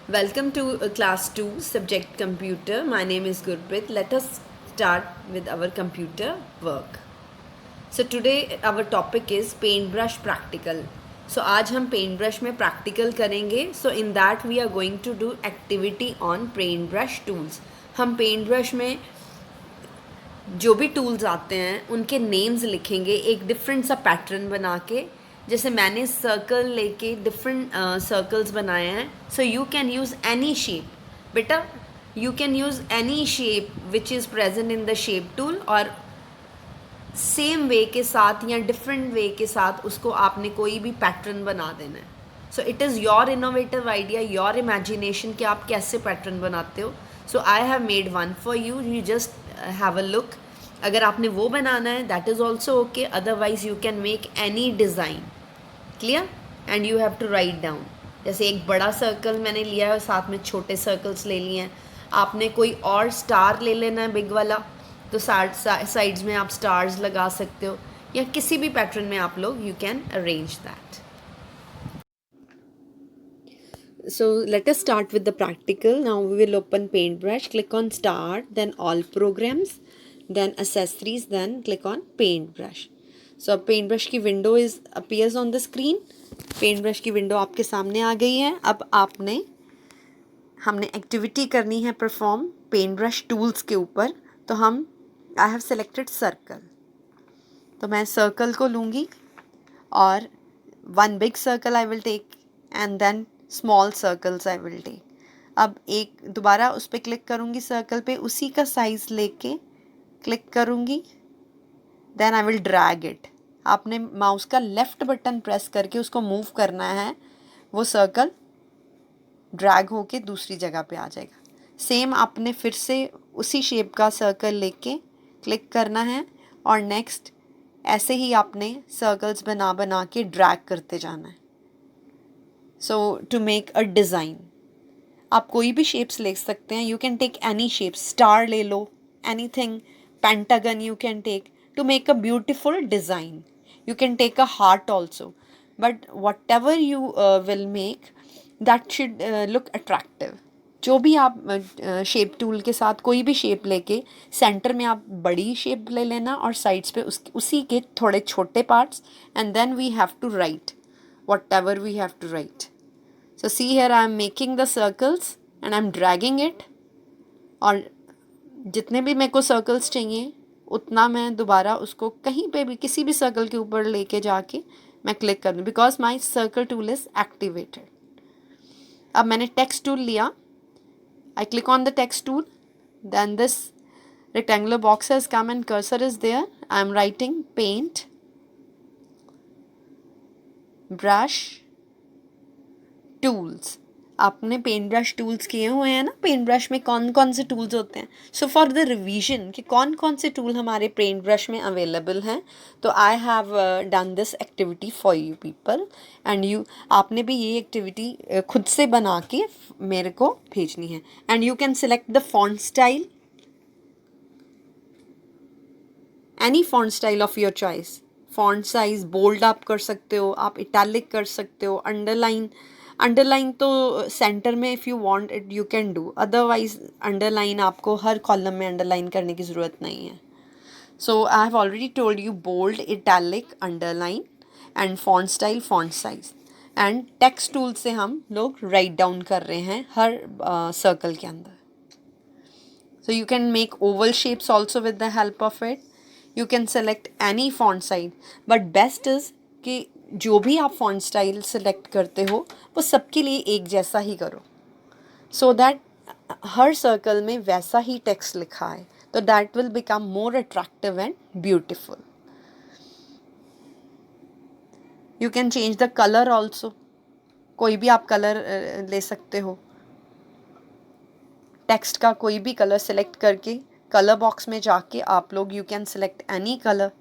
Welcome to class 2 subject computer. My name is Gurpreet. Let us start with our computer work. So today our topic is paintbrush practical. So आज हम paintbrush में practical करेंगे. So in that we are going to do activity on paintbrush tools. हम paintbrush में जो भी tools आते हैं उनके नेम्स लिखेंगे एक डिफरेंट सा पैटर्न बना के. जैसे मैंने सर्कल लेके डिफरेंट सर्कल्स बनाए हैं. So you can use any shape बेटा. You can use any shape which is present in the shape tool और सेम वे के साथ या डिफरेंट वे के साथ उसको आपने कोई भी पैटर्न बना देना है. So it is your innovative idea, your imagination कि आप कैसे पैटर्न बनाते हो. So I have made one for you. You just have a look. अगर आपने वो बनाना है that is also okay. Otherwise you can make any design. Clear? And you have to write down. जैसे एक बड़ा सर्कल मैंने लिया है और साथ में छोटे सर्कल्स ले लिए हैं. आपने कोई और स्टार ले लेना है बिग वाला, तो साइड्स में आप स्टार्स लगा सकते हो या किसी भी पैटर्न में आप लोग you can arrange that. So let us start with the practical. Now we will open paintbrush. Click on start, then all programs, then accessories, then click on paintbrush. So paintbrush की window is appears on the screen. paintbrush की window आपके सामने आ गई है. अब हमने activity करनी है परफॉर्म paintbrush tools के ऊपर. तो हम I have selected circle. तो मैं सर्कल को लूँगी और one big circle I will take and then small circles I will take. अब एक दोबारा उस पर क्लिक करूँगी सर्कल पे, उसी का साइज़ लेके क्लिक करूँगी, then I will drag it. आपने माउस का लेफ़्ट बटन प्रेस करके उसको मूव करना है. वो सर्कल ड्रैग होके दूसरी जगह पे आ जाएगा. सेम आपने फिर से उसी शेप का सर्कल लेके क्लिक करना है और नेक्स्ट ऐसे ही आपने सर्कल्स बना बना के ड्रैग करते जाना है. So to make a design आप कोई भी शेप्स ले सकते हैं. You can take any shape. Star ले लो, anything. Pentagon you can take to make a beautiful design. You can take a heart also, but whatever you will make that should look attractive. जो भी आप shape tool के साथ कोई भी shape लेके सेंटर में आप बड़ी शेप ले लेना और साइड्स पे उसी के थोड़े छोटे parts and then we have to write whatever we have to write. So see here I am making the circles and I am dragging it. और जितने भी मेरे को सर्कल्स चाहिए उतना मैं दोबारा उसको कहीं पे भी किसी भी सर्कल के ऊपर लेके जाके मैं क्लिक कर दूँ because my circle tool is activated. अब मैंने टेक्स्ट टूल लिया. I click on the text tool. Then this rectangular box has come and cursor is there. I am writing paint brush tools. आपने paint brush tools किए हुए हैं ना. Paint Brush में कौन कौन से टूल्स होते हैं. सो फॉर द रिवीजन कि कौन कौन से टूल हमारे पेंट ब्रश में अवेलेबल हैं, तो I have done this activity for you people and you. आपने भी ये एक्टिविटी खुद से बना के मेरे को भेजनी है. And you can select the font style, any font style of your choice. Font size bold आप कर सकते हो, आप इटैलिक कर सकते हो, अंडरलाइन तो सेंटर में if you want it you can do. Otherwise underline आपको हर कॉलम में अंडरलाइन करने की ज़रूरत नहीं है. So I have already told you bold, italic, underline and font style, font size. And text tool से हम लोग राइट डाउन कर रहे हैं हर सर्कल के अंदर. So you can make oval shapes also with the help of it. You can select any font size. But best is कि जो भी आप font style select करते हो वो सबके लिए एक जैसा ही करो. So that हर circle में वैसा ही text लिखा है. तो that will become more attractive and beautiful. You can change the color also. कोई भी आप color ले सकते हो. टेक्स्ट का कोई भी कलर सेलेक्ट करके कलर बॉक्स में जाके आप लोग you can select any colour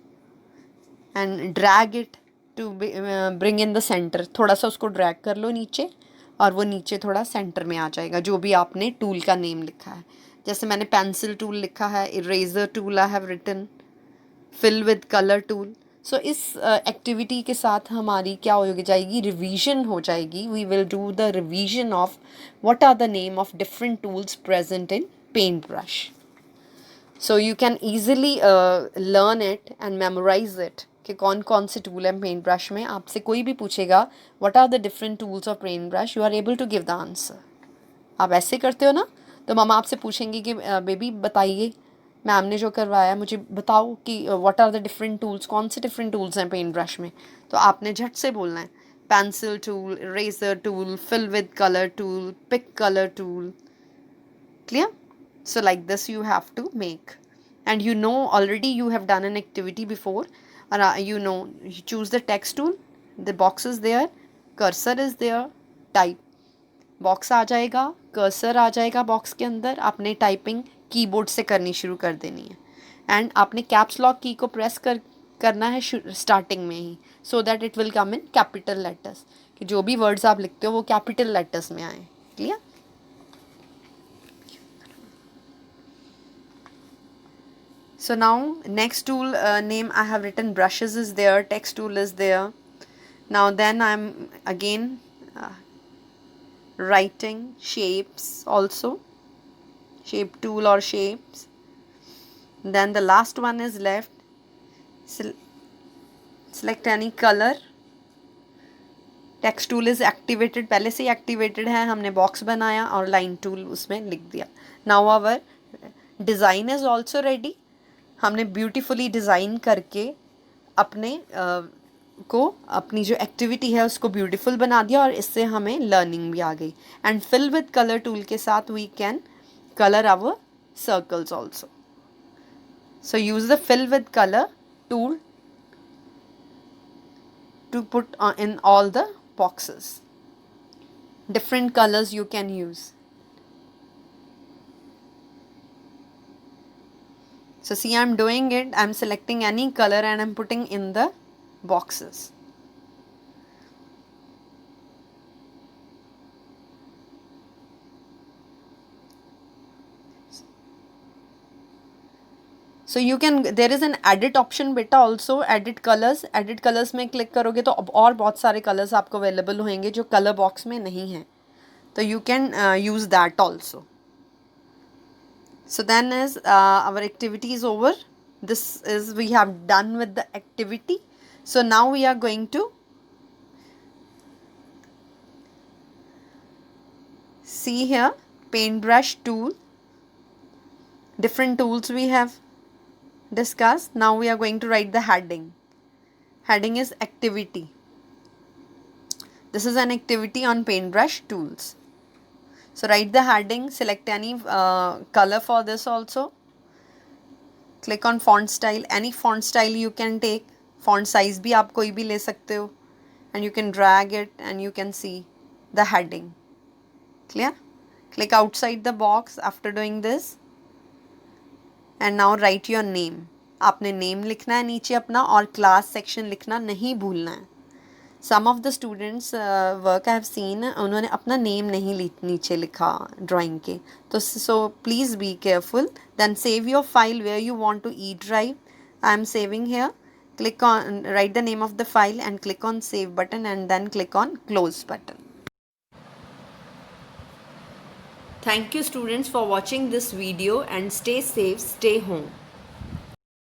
and drag it to bring in the centre. थोड़ा सा उसको ड्रैग कर लो नीचे और वो नीचे थोड़ा सेंटर में आ जाएगा जो भी आपने टूल का नेम लिखा है. जैसे मैंने पेंसिल टूल लिखा है, eraser tool I have written, fill with colour tool. So इस एक्टिविटी के साथ हमारी क्या हो जाएगी, रिवीजन हो जाएगी. We will do the revision of what are the name of different tools present in Paint Brush. So you can easily learn it and memorise it कि कौन कौन से टूल हैं पेंट ब्रश में. आपसे कोई भी पूछेगा what are the different tools of Paint Brush, you are able to give the answer. आप ऐसे करते हो ना, तो मामा आपसे पूछेंगे कि बेबी बताइए, मैम ने जो करवाया मुझे बताओ कि what are the different tools, कौन से डिफरेंट टूल्स हैं पेंट ब्रश में. तो आपने झट से बोलना है pencil tool, eraser tool, fill with colour tool, pick colour tool. Clear? So like this you have to make, and you know already you have done an activity before, and you know, you choose the text tool, the box is there, cursor is there, type. Box आ जाएगा, cursor आ जाएगा box के अंदर, आपने typing keyboard से करनी शुरू कर देनी है. एंड आपने कैप्स लॉक की को प्रेस करना है स्टार्टिंग में ही, so that it will come in capital letters, कि जो भी वर्ड्स आप लिखते हो वो कैपिटल लेटर्स में आए. Clear? So now next tool name I have written brushes is there, text tool is there. Now then I'm again writing shapes also, shape tool or shapes. Then the last one is left. Select any color. Text tool is activated, पहले से ही activated है, हमने box बनाया और line tool उसमें लिख दिया. Now our design is also ready. हमने ब्यूटीफुली डिज़ाइन करके अपने को, अपनी जो एक्टिविटी है उसको ब्यूटीफुल बना दिया, और इससे हमें लर्निंग भी आ गई. And fill with colour tool के साथ we can colour our circles also. So use the fill with colour tool to put in all the boxes. Different colors you can use. So see, I'm doing it. I'm selecting any color and I'm putting in the boxes. So you can, there is an edit option बेटा also, edit colors में click करोगे तो और बहुत सारे colours आपको available होंगे जो कलर बॉक्स में नहीं हैं, तो you can use that also. So then is our activity is over. This is, we have done with the activity. So now we are going to see here paintbrush tool, different tools we have discussed. Now we are going to write the heading. Heading is activity. This is an activity on paintbrush tools. So write the heading, select any color for this also. Click on font style, any font style you can take. Font size भी आप कोई भी ले सकते हो. And you can drag it and you can see the heading. Clear? Click outside the box after doing this. And now write your name. आपने name लिखना है नीचे अपना, और क्लास सेक्शन लिखना नहीं भूलना है. Some of the students work I have seen, उन्होंने अपना नेम नहीं नीचे लिखा ड्राइंग के, तो so please be careful. Then save your file where you want to E drive. I am saving here. Click on, write the name of the file and click on save button and then click on close button. Thank you students for watching this video, and stay safe, stay home.